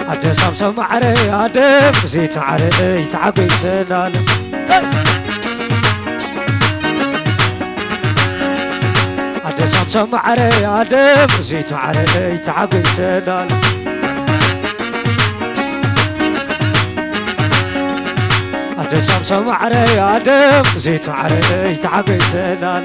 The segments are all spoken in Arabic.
عدي سامسون معري عدم زيت عري تعبي سنان عدي سامسون معري عدم زيت عري تعبي سنان عدي سامسون معري عدم زيت عري تعبي سنان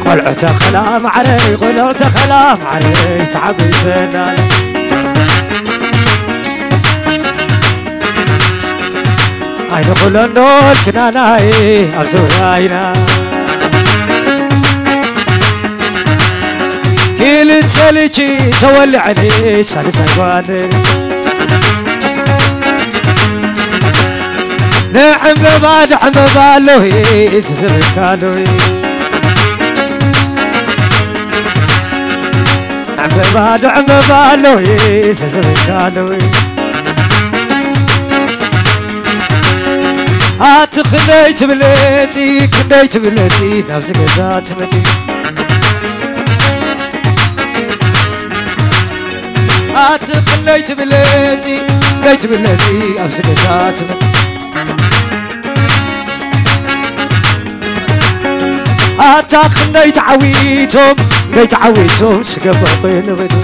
قلعت خلام علي قلعت خلام علي تعبي سنان عين كل النور كناناي أزوراينا كل تسليشي سوالي علي سالسة قوانين نعم ببعد عم بالوهي سسبكالوي بعد عم بالوي سسبكالوي أتخنيت بليتي كنيت بليتي نفسك ذات متي أتخنيت بليتي كنيت بليتي نفسك ذات متي أتخنيت عويتهم نيت عويتهم سقف بين بيتهم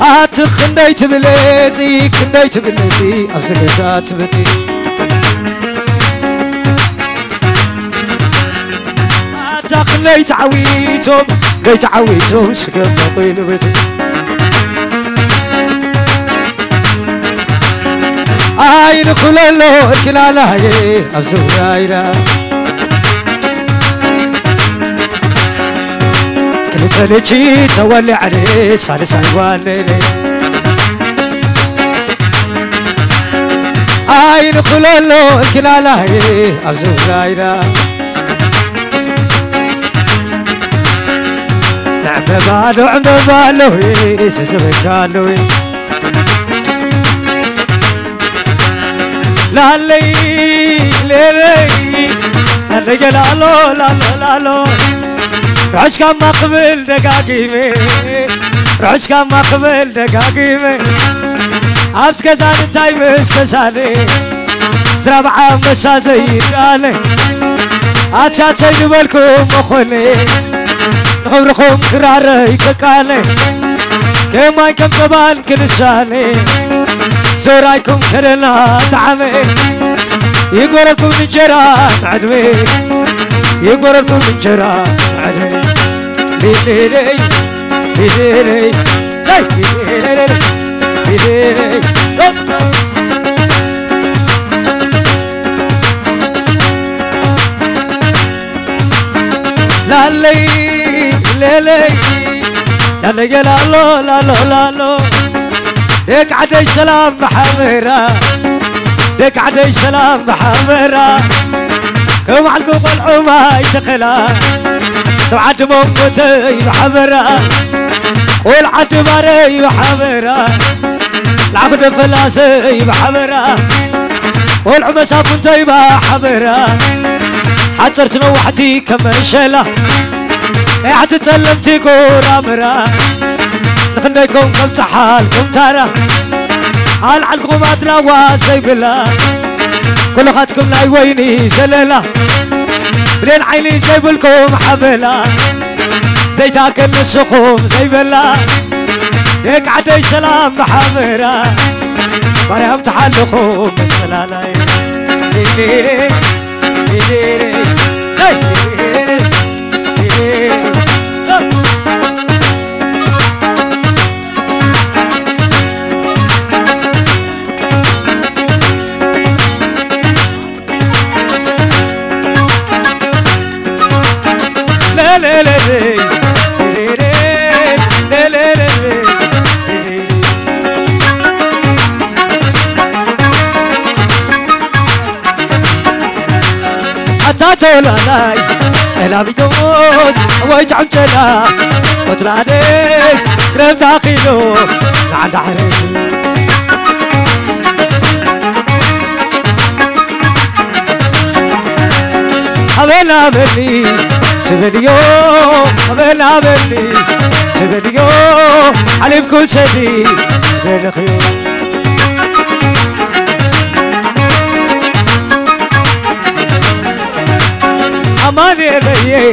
أتخنيت بليتي كنيت بليتي أفزق ذات بتي أتخنيت عويتهم نيت عويتهم سقف بين بيتهم عين خلالو كلالاي أفزوراينا كل تلجي سوالي علي سالس عيوانيني عين خلالو كلالاي أفزوراينا نعم بالو سسبكالوي لالي لالي لالي لالو لالو لالو رعش كم مقبل دقاقيمي رعش كم مقبل دقاقيمي عبس كزان تايم السساني زرابعة مسا زيراني عسات سيد بالكم مخوني نخبركم كراري كقالي كماي كم طبان كنساني زورايكم كرنا تعمي يقولكم الجرا عدوي يقولكم الجرا عدوي لي لي لي لي زي لي لي لا لي لا لي لا لي لا لو لا لو لا لو ديك عدي سلام محمرة ديك عدي سلام محمرة كم عالكم العماي تخلا سبعة موتي محمرة والعد ماري محمرة العقد فلاسي محمرة والعمسة كنتي محمرة حترت نوحتي كمشلة اعتتلمتي كورامرة نخليكم كم تحالكم ترى هل عنكم أدلا سيبلا كل خاتكم لاي ويني زللا برين عيني سيبلكم حبلا زي تاكل السخوم سيبلا ديك عدي سلام محمرة مريم تحلكم سلالاي ليلي ليلي زي تاتولالاي الا بيتوز ويتعم تلا وترادس كرم تاخيلو نعد عريس أبلا بني تبنيو أبلا بني تبنيو علي بكل سدي سدين خيو ماني لي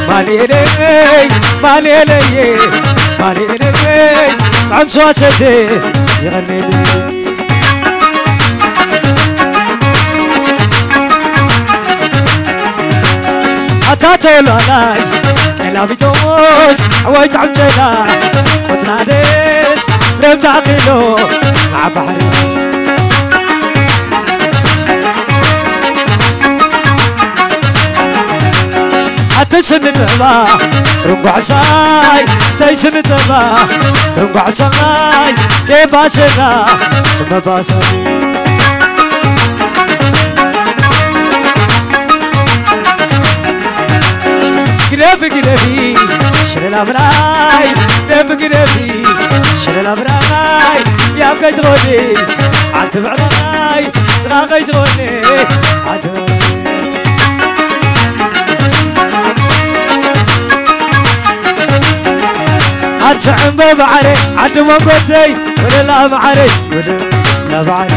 ماني لي ماني لي ماني لي طعم صوصتي يغني لي أتاتل علي كلامي توس عويت عمجلا وتنادس رمت عقيلو مع بحري تيسن تبا ترنقو عساي تيسن تبا ترنقو عساي كي باسنا سما باسي قريب قريبي شرلا براي قريب قريبي شرلا براي يا بقيت غني عتب عراي غاقيت غني عتب عتعم ببعري عدم قوتي ولا لا بعري ولا لا بعري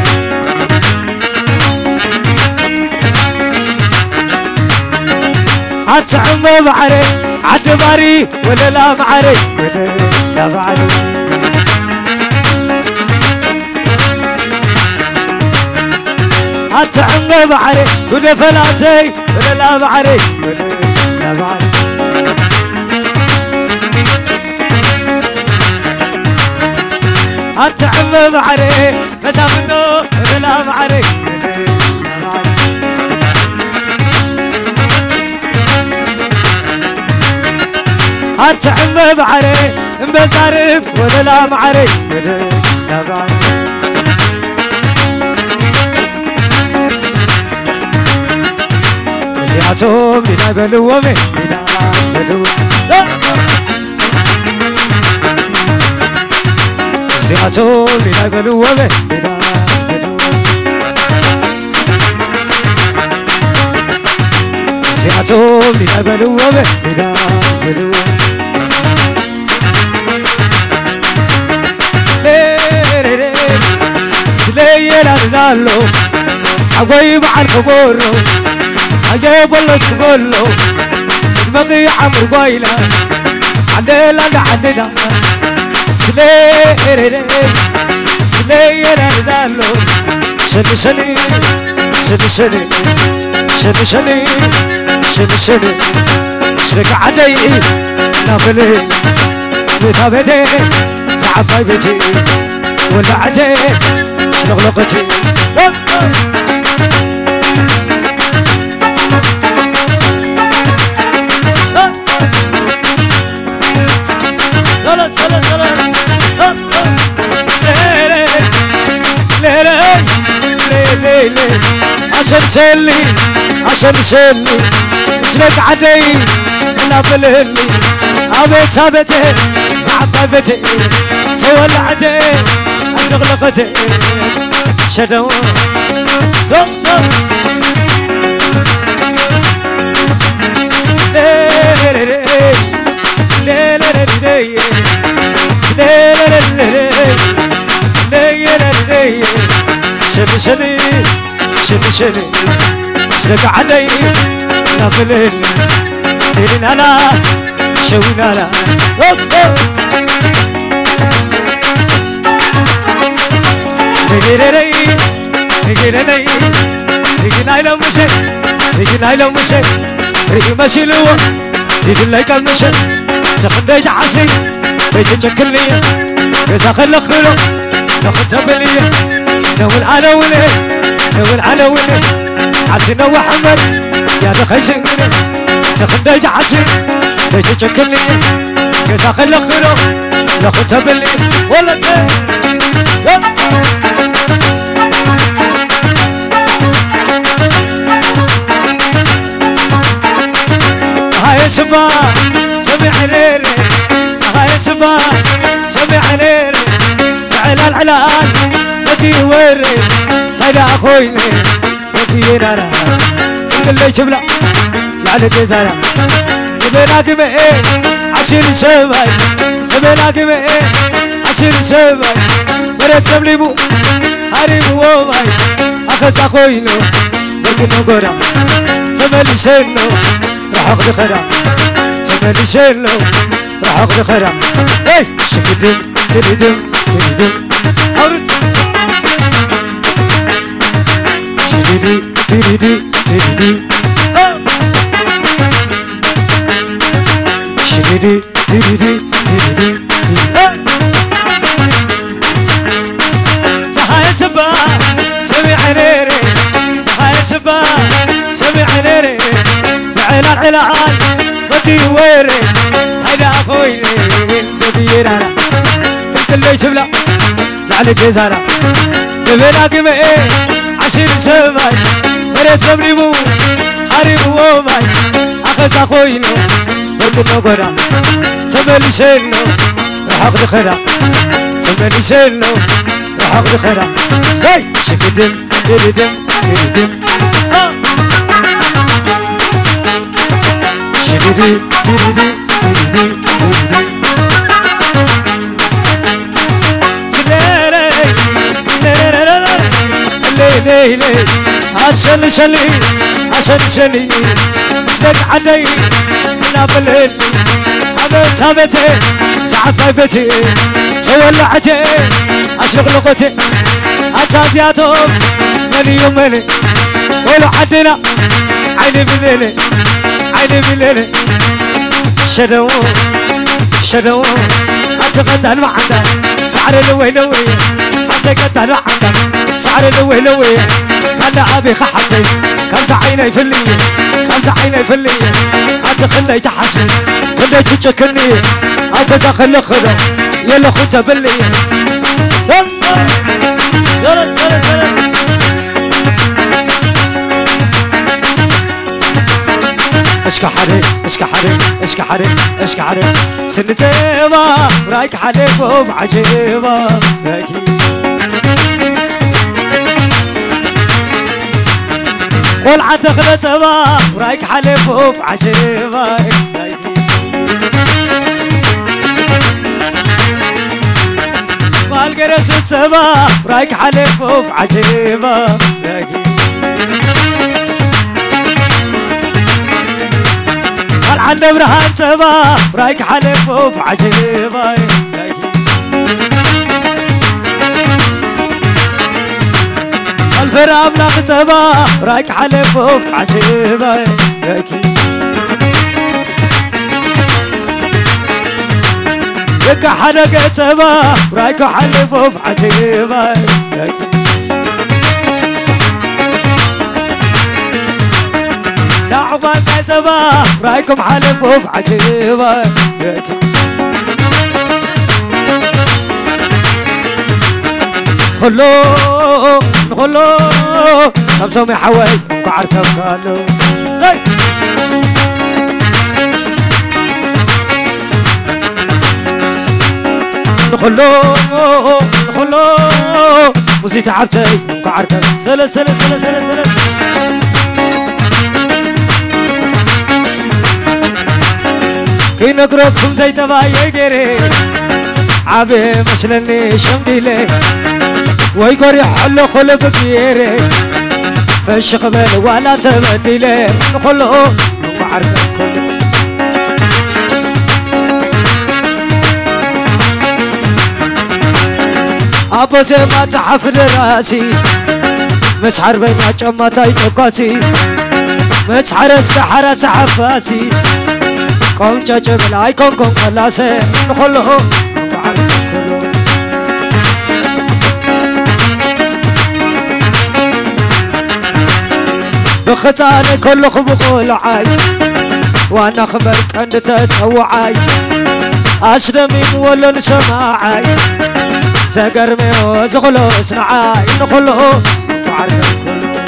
عتعم ببعري عدم باري ولا لا بعري ولا لا بعري عتعم ببعري ولا فلاسي ولا لا بعري ولا لا بعري أتعب بعري مسافته ولا بعري أتعب بعري بزارف ولا بعري ولا بعري نسياتهم بنا بلومي بنا بلومي زياتو لي بلومه بدا زياتو لي بلومه بدا لي سلينا لالو عقوي بعد كبورو عجيب والله سقولو المضي عمر قايله عندنا عندنا سلينا لالو سني سني سني سني سني سني سني سني شرك عدي نافلي بيتا بيتي زعفاي بيتي ولعتي لغلقتي سلام سلام سلام ليلي عشان سلي عشان سلي اسمك عدي انا بلهلي عبيت عبيتي زعفاي بيتي تولعتي اشغلقتي شدو صوم صوم شني شني شني شني شنك علي نافلين لين انا شوين انا نجيري نجيري نجينا الى مشي نجينا الى مشي ريحي ماشي لو يقول لك المشي تخدي تعسي بيت تشكلني بس اخلق خلق ناخد تبليه نول على ولي نول على ولي عسينا وحمد يا تخيشني تخدي تعسي بيت تشكلني بس اخلق خلق ناخد تبليه ولا هاي شباب سمع ليلي هاي شباب سمع ليلي على العلان بدي وري طلع اخويني بدينا أنا كل شبلا لعلك زارا بمناقب إيه عشير شباي بمناقب إيه عشير شباي مرت تمليبو هاريبو وماي أخذ أخوينو بكنو قرام تملي شنو رحق الخرام تملي شنو رحق الخرام إيه شكدم تردم تردم أورد تردي تردي تردي شديدي تردي تردي هاي سبا سمي عينيري هاي سبا سمي عينيري بعلان علان ودي ويري تاينا أخويني بدير أنا كنت اللي شبلا لعلك زارا بمناقب إيه عشير شباي مريت سمريبو حريبو وماي أخذ أخوينو بكنو قرام تملي شنو رحق الخرام تملي شنو رحق الخرام زي شكدم تردم تردم شديدي تردي تردي تردي سليلي ليلي ليلي عشان شلي عشان شلي مسلك عدي هنا بالليل عبت عبتي ساعة طيبتي تولعتي أشرق لقتي عتازياتهم ملي يوملي ويلو عدنا عيني بالليل عيني بالليل شدو شدو أنت قد المعدن سعر لوي لوي أنت قد المعدن سعر لوي لوي كان أبي خحتي كان عيني في اللي كان عيني في اللي أنت خلي تحسن كل تشكني أنت خلي خذ يلا خذ باللي سلام سلام سلام اشكى حريق اشكى حريق اشكى حريق اشكى حريق سنتيبا رايك حليب وبعجيبا رايكي والعة تغلتبا رايك حليب وبعجيبا رايكي والقرش السبا رايك حليب وبعجيبا رايكي عنا برهان تبا رايك حليب وبعجيبا الفرام لا تبا رايك حليب وبعجيبا لك حلق تبا رايك حليب وبعجيبا نعمان كتبا رايكم حلف وبعجيبا خلو خلو خمسة حواي وعركب قالوا زي خلو خلو وزي تعبتي وعركب سلس سلس سلس سلس كي نقربكم زي تبايا قري عبي مثلني شمديلي ويقري حلو خلو بكيري فالشقبة ولا تبديلي نخلو وعرفك كله أبو زي ما تحفل راسي مسحر بي ما جمتاي تقاسي مسحر السحرة سحفاسي كون جاجب لاي كون كون خلاصه نخلو وعرف كله بختاني كله خبقول عاي وانا خبرك انت تتوعاي اسلمي ولن سماعاي سقرمي وزغلو سنعاي نخلو وعرف كله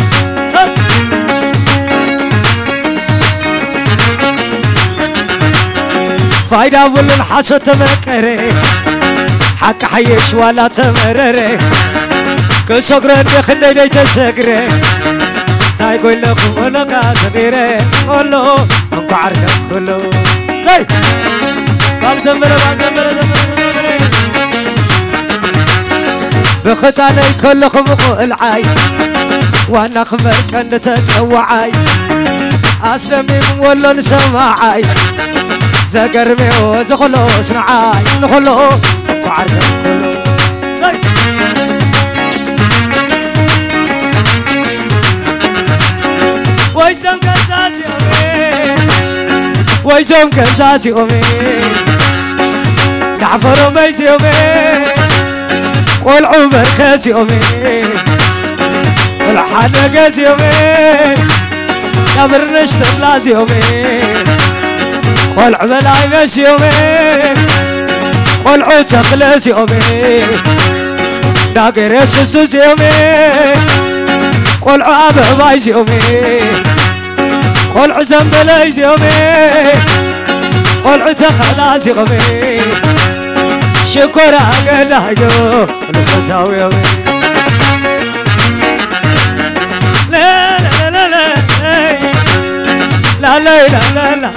فايدة ولن حسد تمكري حق حيش ولا تمرري كل سقرني خلي تسقري ناي كلكم ولك صغيرة كله أنكو عركب كله زي قال زمرة بختاني كلكم قول عاي وانا خمك أن تتسوعاي أسلمي ولا نسمعاي زقربي وزغلو صنعاي نخلو أنكو عركب كله زي ويزم كزاتي أمي ويزم كزاتي أمي نعفر ميزي أمي قول عمر خاسي أمي قول حانا قاسي أمي نمر نشتم لازي أمي قول عمل عينشي أمي قول عود خلاسي أمي ناقر سوسي أمي قول عابه بايزي أمي قول عزم بلايزي أمي قول عتا خلاسي أمي شكرا قلها جو الفتاوي أمي لا لا لا لا لا لا لا لا لا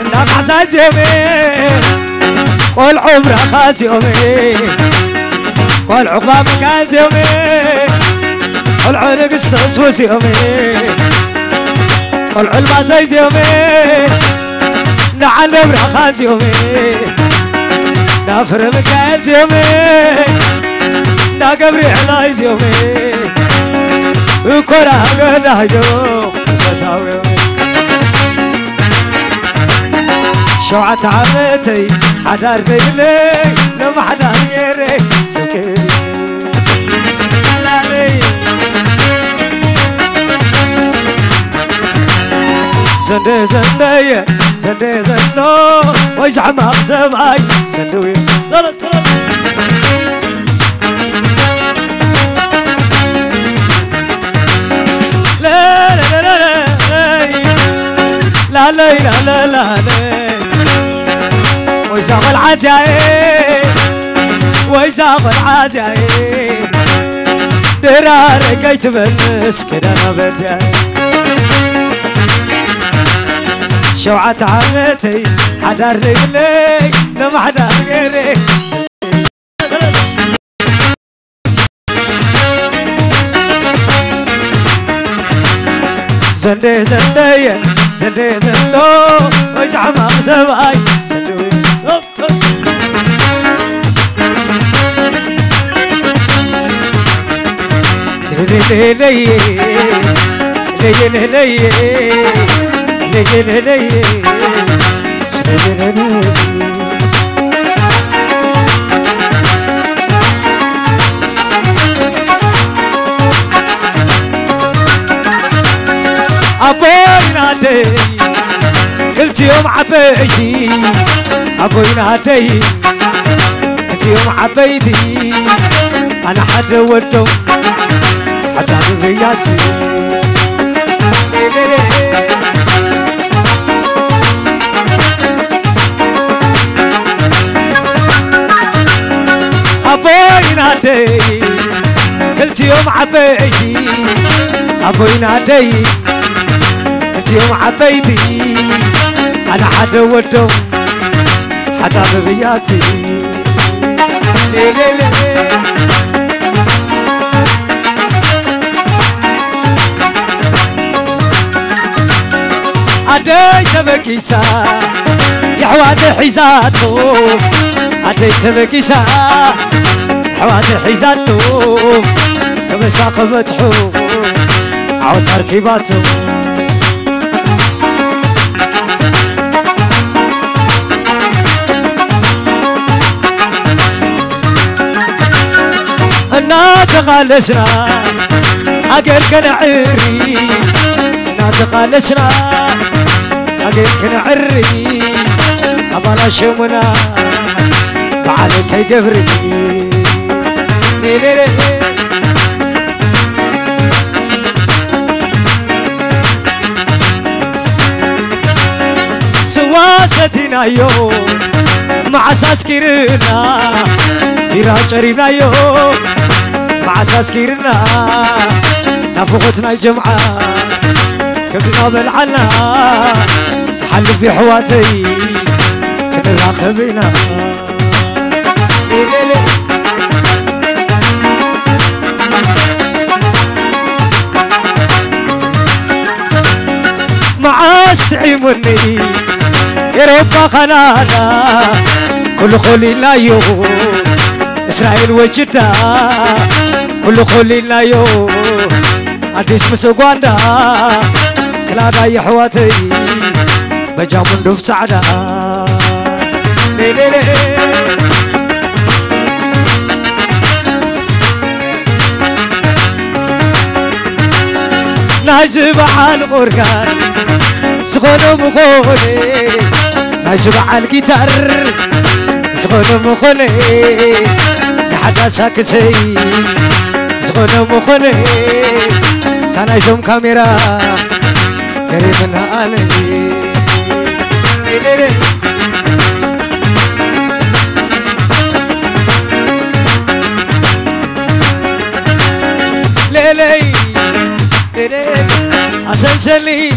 انك عزازي أمي قول عمره خاسي أمي قول عقبة مكانزي أمي قول عنق استسوسي أمي قول علما زيزي أمي نعلم رخازي أمي نافر مكانزي أمي ناقبري علايزي أمي وكرة قلها جو فتاوي أمي شوعة عمتي حدار ليلي لما حدار غيري سكري لالي زندي زندي زندي زندو ويزعم سماي زندوي صلت صلت لا لا لا لا لا لا لا لا لا ويزاغ العزايم ويزاغ العزايم دراري كي تبلس كده انا بداي شوعة عمتي حدار رجلي لما حدار غيري زندي زندي زندي زندو ويزعم سماي زندوي لي لي لي لي لي لي لي أبوي نادي كلت يوم عبيدي أبوي نادي كلت يوم عبيدي أنا حد ودو حتى بياتي أبوي نادي كلت يوم عبيدي أبوي نادي كلت يوم عبيدي أنا حد ودو حتى بياتي لي لي لي عدي تبكيسا يحوادي حيزاتو عدي تبكيسا يحوادي حيزاتو كمساق متحو عود تركيباتو ناتقالسنا حقل كنعري ناتقالسنا حقل كنعري أبالا شمنا بعلك يقبري ليلي سواستنا يوم مع أساس كيرنا بيرا شرينا يوم مع أساس كيرنا نافقتنا الجمعة كبنا بالعنا حل في حواتي كنراقبنا معاستعيمني يا رب خلانا كل خلينا يوم إسرائيل وجدا كل خلينا يوم عديس مسوغاندا كلادا يا حواتي بجامون دوف سعدا نايس بعال قرقان سخونو مخولي نايس بعال جيتار سخونو مخولي نحدا ساكسي سخونو مخولي تنايسوم كاميرا قريبنا علي ليلي أسنسني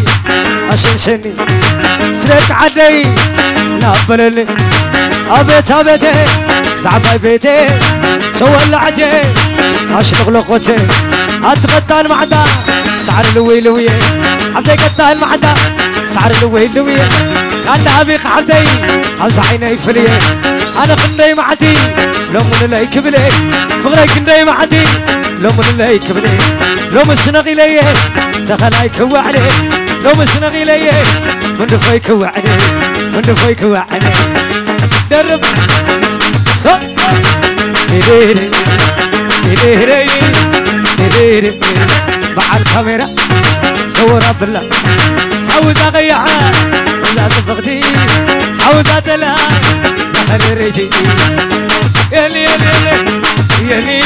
أسنسني سرق عدي نابللي أبيت أبيتي زعباي بيتي تولعتي أشرق لقوتي أتغطى المعدة سعر الويلوية حبتي قطع المعدة سعر الويلوية كان أبي خعبتي أوز عيني فليه أنا خندي معدي لو من ليك بلي فغري كندي معدي لو من ليك بلي لو مسنغي ليه دخلاي كوعني لو مسنغي ليه من دفاي كوعني من دفاي كوعني درب صو ديري ديري ديري بعد الكاميرا صورها بالله حوزة غيعة زاد بغدي حوزة تلا زخل ريتي يلي يلي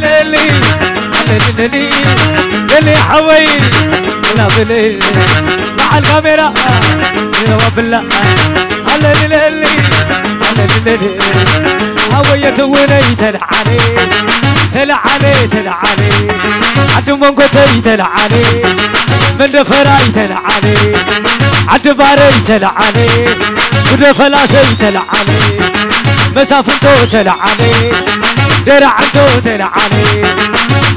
يلي يلي يلي يلي حوي لا بلي مع الكاميرا يا بالله يلي يلي يلي حوي تويني تلعني تلعني تلعني عد منقطي تلعني من دفراي تلعني عد باري تلعني من فلاسي تلعني مسافرتو تلعني درعتو تلعني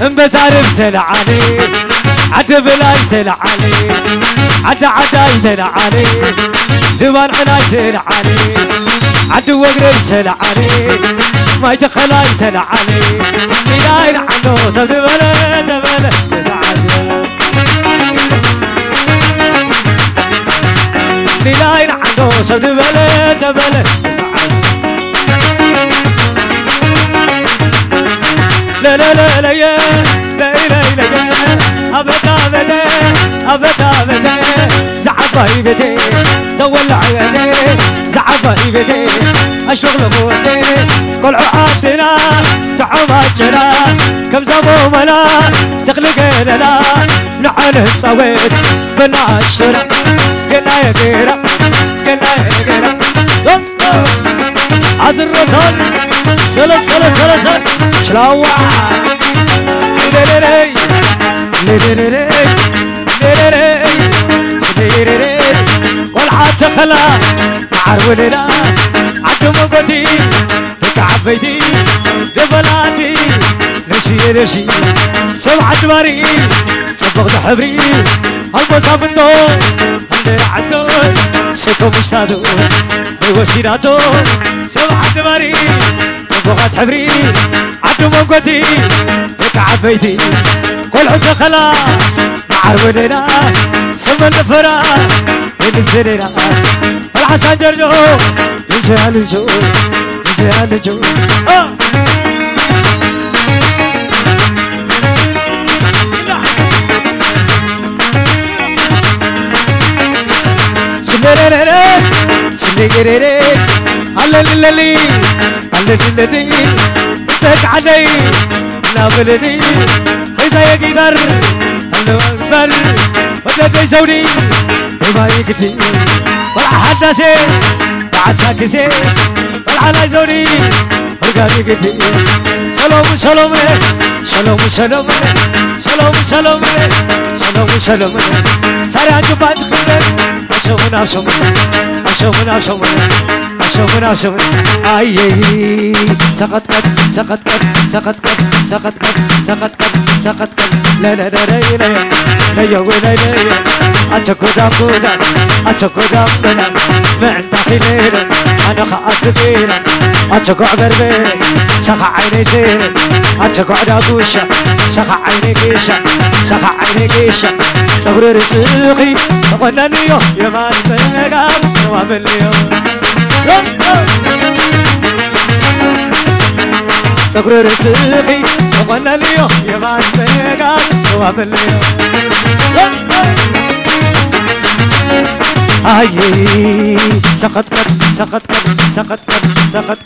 انبزارب تلعني عد بلاي تلعني عد عداي تلعني زبان عناي تلعني عد وقري تلعني ما يتخلاي تلعني مياين عنو سبد بلا تبلا تلعني مياين عنو سبد بلا تبلا تلعني لا لا لا لا يا لا لا لا يا أبدا أبدا أبدا أبدا زعباي بيتي تولع يدي زعباي بيتي أشغل موتي كل عادنا تعماجنا كم زبو ملا تخلق لنا نعانه صويت بنا الشرع قلنا يا كيرا قلنا يا كيرا عزرتان سلا سلا سلا سلا شلاوع ليلي ليلي ليلي والعاد خلا عرو ليلا عبد مقتي كعبيتي دبلاسي نشي نشي سبع دماري صبغ حبري هم صابتو عند عدو سكو مشتاتو بوسيراتو سبع دماري صبغت حبري عبد مقتي كعبيتي كل عد خلا عرو ليلا سمن فرا بالسريرة الحسن جرجو يجال جو يجال جو سنرررر سنرررر اللي اللي مسك علي لا بلدي هيدا يقدر الله أكبر ولا تسوي ما يقدر ولا حدث بعد ساكسي ولا على زوري أرقاني قدي سلام سلام سلام سلام سلام سلام سلام سلام سريع جبات خير أبشمون أبشمون أبشمون أبشمون أبشمون أبشمون أي سقط سقط سقط سقط سقط سقط لا لا لا لا لا لا يا ولا لا أتكو دامونا أتكو دامونا ما عند حيلين أنا خاطر فينا أتكو عبر بيني سخع عيني زين أتكو على بوشة سخع عيني قيشة سخع عيني قيشة صبر رزقي وانا اليوم يا ما نفقام نوام اليوم صبر رزقي وانا اليوم يا ما نفقام نوام اليوم أي سقط سقط سقط سقط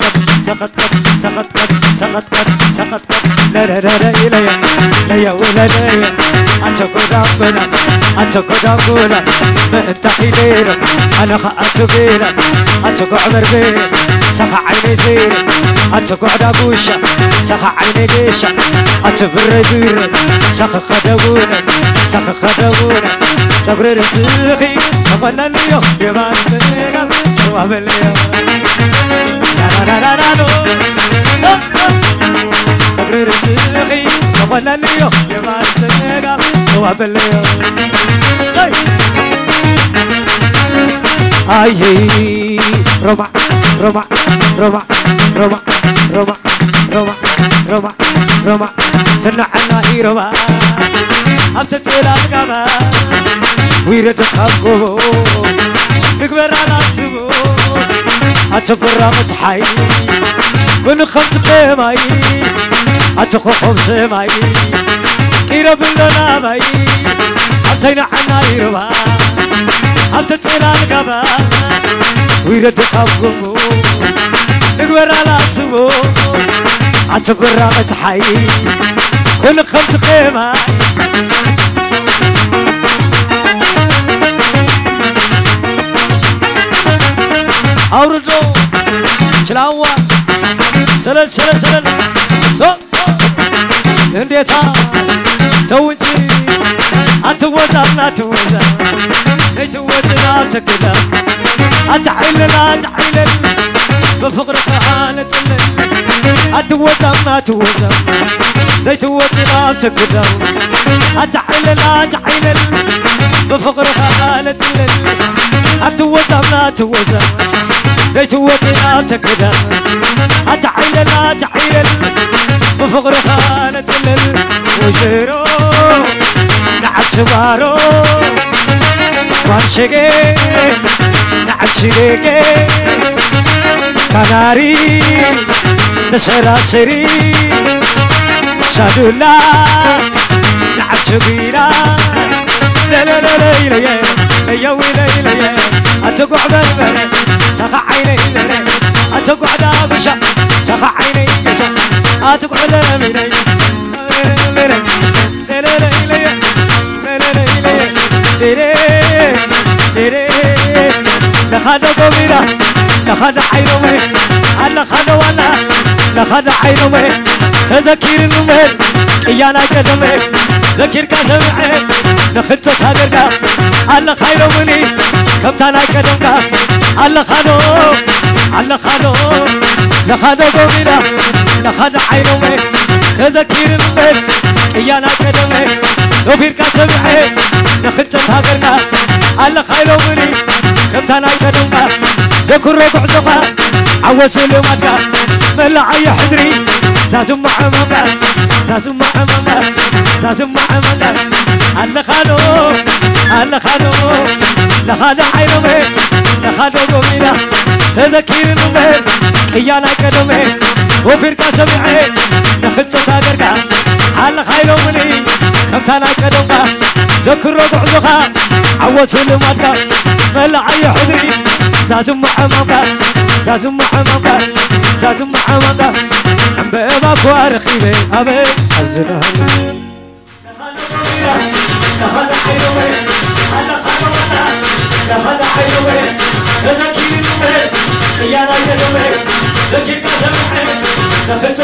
سقط سقط سقط سقط لا لا لا لا لا لا يا ولا لا أتكو ربنا أتكو ربنا ما أنت حيلنا أنا خاطر فينا أتكو عمر فينا سخع عيني زين أتكو على بوشة سخع عيني قيشة أتبر زين سخ خدونا سخ خدونا صبر رزقي وانا اليوم يا ما نفقام نوام اليوم لا لا لا لا صبر رزقي وانا اليوم يا ما نفقام نوام اليوم أي ربع ربع ربع ربع ربع ربع ربع ربع تنعنا ربع أبتتلا كما ويرد خبو نكبر على سبو أتبرع متحي كن خبط قيماي أتخوف سماي كيرب الناماي أتينا عنا يربا أبتتلا كما ويرد خبو نكبر على سبو أتبرع متحي كن خبط قيماي أوردو شلاوا سلل سلل سلل سو انديتا توجي أتوزعنا توزع نتوزعنا تكلا أتعلل أتعلل بفقرك أنا تلل أتوزعنا توزع زي توزعنا تكلا أتعلل أتعلل بفقرك أنا تلل أتوزعنا توزع زي توزعنا تكلا أتعلل أتعلل بفقرك أنا تلل وزيرو نعشبارو وانشقي نعشقي كناري تسراسري شادولا نعشقيلا لا لا لا لا لا يا ويلي لا أتقع بربرة سخع عيني أتقع دابشة سخع عيني أتقع دابشة لخذ قومنا لخذ عينومه لخذ ولا لخذ عينومه تذكر نمر إيانا قدمه ذكر كسمعه نخت صدرك الله خير مني كبتنا قدمك الله خذو الله خذو لخذ قومنا لخذ عينومه تذكر نمر إيانا قدمه وفير كسمعه نخت صدرك الله خير مني كبتنا قدمك ذكر رقعزك عوس لمدك ملعي حدري زازم معمك زازم معمك زازم معمك الله خانو الله خانو لخاد عينمه لخاد قومنا تذكير نمه إيانا قدمه وفير كسمعه نخت صدرك الله خير مني كبتنا قدمك ذكر رقعزك عوس لمدك ملعي حدري زازم معمك زازم معمك زازم معمك عم بابك وارخيبي أبي أزنهم لخد حيوي لخد حيوي تذكير نمي إيانا قدمي دقيقة سمعي نخلت